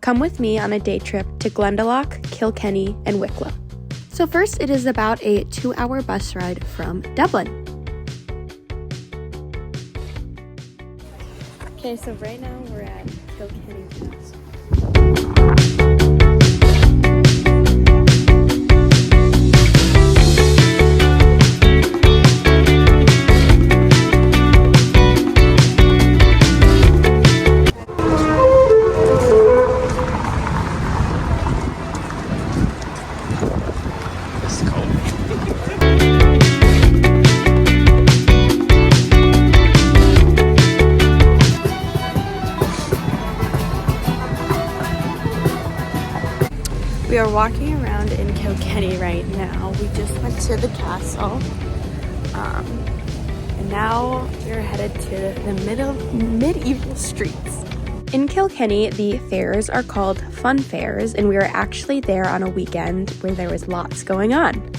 Come with me on a day trip to Glendalough, Kilkenny, and Wicklow. So first, it is about a 2-hour bus ride from Dublin. Okay, so right now we're at Kilkenny Castle. We are walking around in Kilkenny right now. We just went to the castle, and now we're headed to the medieval streets. In Kilkenny, the fairs are called fun fairs, and we were actually there on a weekend where there was lots going on.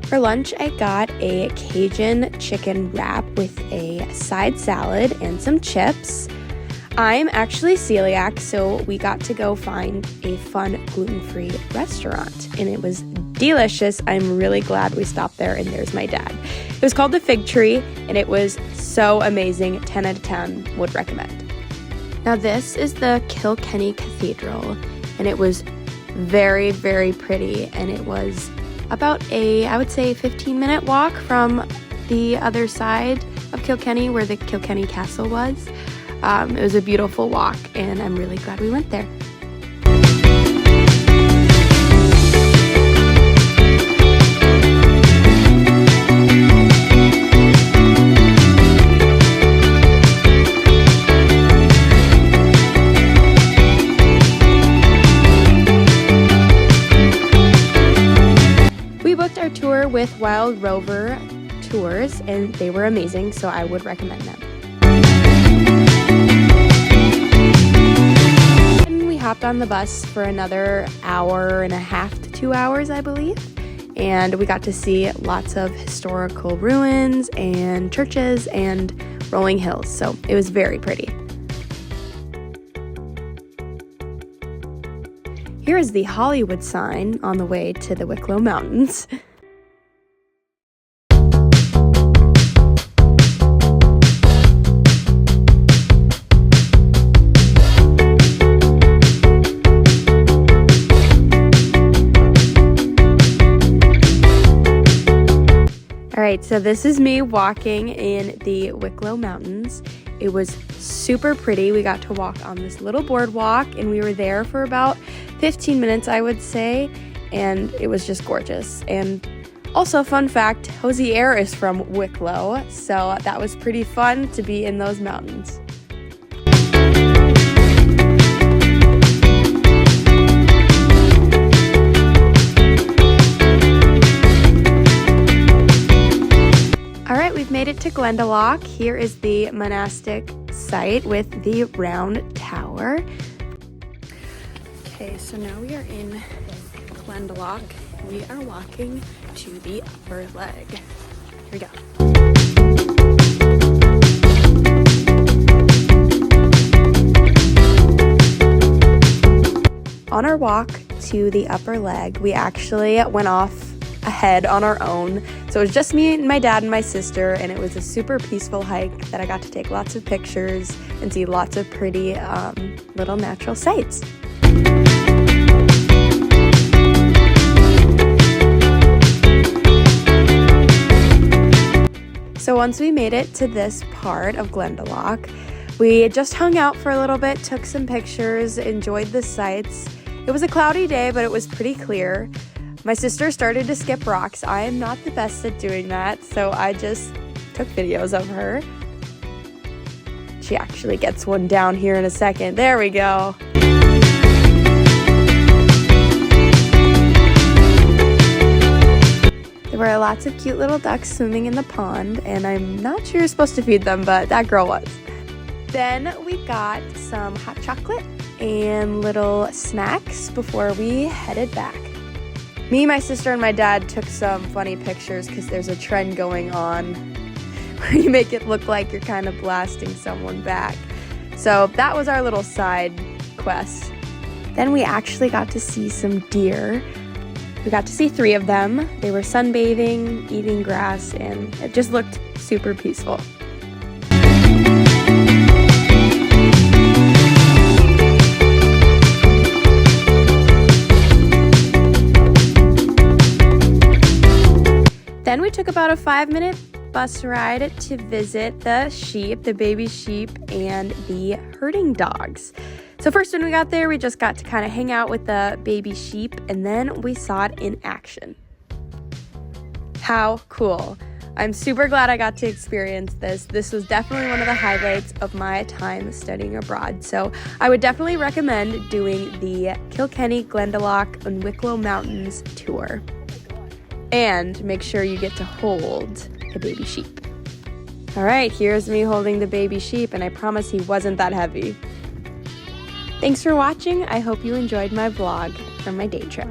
For lunch, I got a Cajun chicken wrap with a side salad and some chips. I'm actually celiac, so we got to go find a fun gluten-free restaurant, and it was delicious. I'm really glad we stopped there, and there's my dad. It was called The Fig Tree, and it was so amazing. 10 out of 10 would recommend. Now this is the Kilkenny Cathedral, and it was very, very pretty, and it was about I would say 15-minute walk from the other side of Kilkenny where the Kilkenny Castle was. It was a beautiful walk, and I'm really glad we went there. Our tour with Wild Rover Tours, and they were amazing, so I would recommend them. And we hopped on the bus for another hour and a half to 2 hours, I believe, and we got to see lots of historical ruins and churches and rolling hills, so it was very pretty. Here is the Hollywood sign on the way to the Wicklow Mountains. Alright, so this is me walking in the Wicklow Mountains. It was super pretty. We got to walk on this little boardwalk, and we were there for about 15 minutes, I would say, and it was just gorgeous. And also, fun fact, Hosier is from Wicklow, so that was pretty fun to be in those mountains. Alright, we've made it to Glendalough. Here is the monastic site with the round tower. Okay, so now we are in Glendalough. We are walking to the upper leg. Here we go. On our walk to the upper leg, we actually went off ahead on our own. So it was just me and my dad and my sister, and it was a super peaceful hike that I got to take lots of pictures and see lots of pretty little natural sights. So once we made it to this part of Glendalough, we just hung out for a little bit, took some pictures, enjoyed the sights. It was a cloudy day, but it was pretty clear. My sister started to skip rocks. I am not the best at doing that, so I just took videos of her. She actually gets one down here in a second. There we go. There were lots of cute little ducks swimming in the pond, and I'm not sure you're supposed to feed them, but that girl was. Then we got some hot chocolate and little snacks before we headed back. Me, my sister, and my dad took some funny pictures because there's a trend going on where you make it look like you're kind of blasting someone back. So that was our little side quest. Then we actually got to see some deer. We got to see 3 of them. They were sunbathing, eating grass, and it just looked super peaceful. Then we took about a 5-minute bus ride to visit the sheep, the baby sheep, and the herding dogs. So first when we got there, we just got to kind of hang out with the baby sheep, and then we saw it in action. How cool. I'm super glad I got to experience this. This was definitely one of the highlights of my time studying abroad. So I would definitely recommend doing the Kilkenny, Glendalough, and Wicklow Mountains tour. And make sure you get to hold a baby sheep. All right, here's me holding the baby sheep, and I promise he wasn't that heavy. Thanks for watching. I hope you enjoyed my vlog from my day trip.